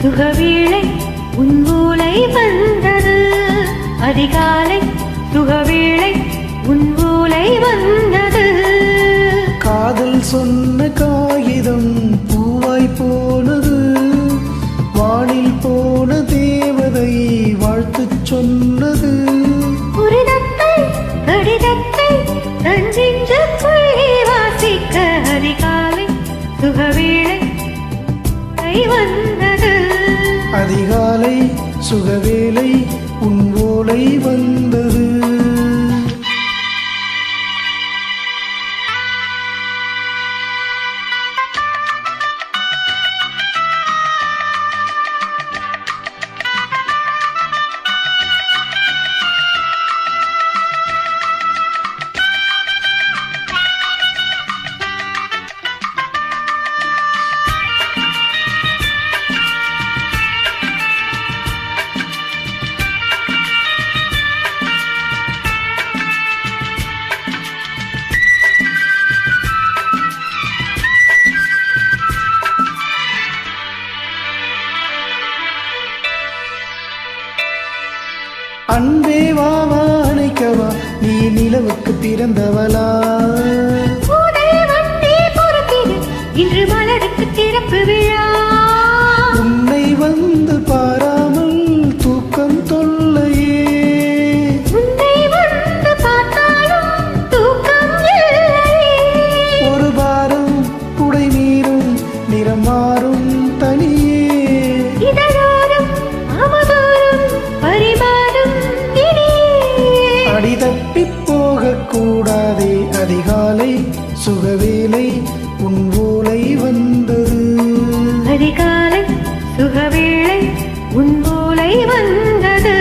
சுகவேளை உன் ஓலை வந்தது. அதிகாலை சுகவேளை உன் ஓலை வந்தது. காதல் சொன்ன காகிதம் பூவாய் போனது. வானில் போன தேவதை வாழ்த்து சொன்னது. புரிதத்தை கடிதத்தை தஞ்செஞ்சுக்குள் வாசிக்க அதிகாலை சுகவேளை வந்தது. அதிகாலை சுகவேளை உன் ஓலை வந்தது. அன்பே வாவா அணைக்கவா நீ நிலவுக்கு பிறந்தவளா? இன்று மலருக்கு திறப்பு விழா. உன்னை வந்து பாராமல் தூக்கம் தொல்லையே. உன்னை வந்து பார்த்தாலும் தூக்கம் இல்லையே. ஒரு பாரம் குடை மீறும் நிறம் மாறும் தனியே. இதழோரம் அமுதோறும் பரிமாறும் அடி தப்பி போக கூடாதே. அதிகாலை சுகவேளை உன் ஓலை வந்தது. அதிகாலை சுகவேளை உன் ஓலை வந்தது.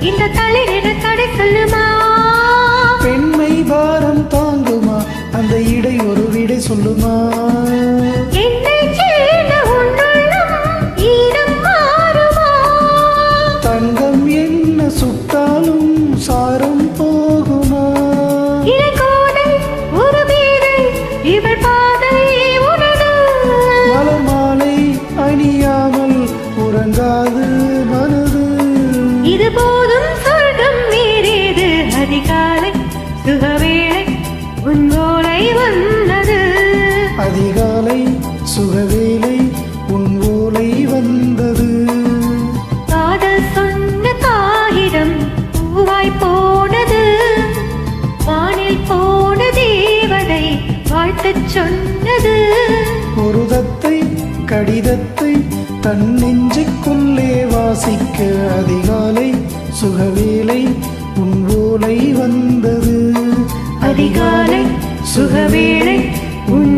இந்த தலையிட தடை சொல்லுமா? பெண்மை பாரம் தாங்குமா? அந்த இடை ஒரு விடை சொல்லுமா? என்னை சேர்ந்த உன்னுள்ளம் ஈரம் மாறுமா? தங்கம் என்ன சுட்டாலும் சாரம் போகுமா? இறைகோதை ஒரு வீரை இவள் பாதை உனது. மலர் மாலை அணியாமல் உறங்காது மனது. இது போதும் சொர்க்கம் மீறியது. அதிகாலை சுகவேளை உன் ஓலை வந்தது. அதிகாலை சுகவேளை உன் ஓலை வந்தது. காதல் சொன்ன காகிதம் பூவாய் போனது. வானில் போன தேவதை வாழ்த்துச் சொன்னது. ஒரு தத்தை கடிதத்தை தன் நெஞ்சுக்குள்ளே வாசிக்க அதிகாலை சுகவேளை உன் ஓலை வந்தது. அதிகாலை சுகவேளை உன்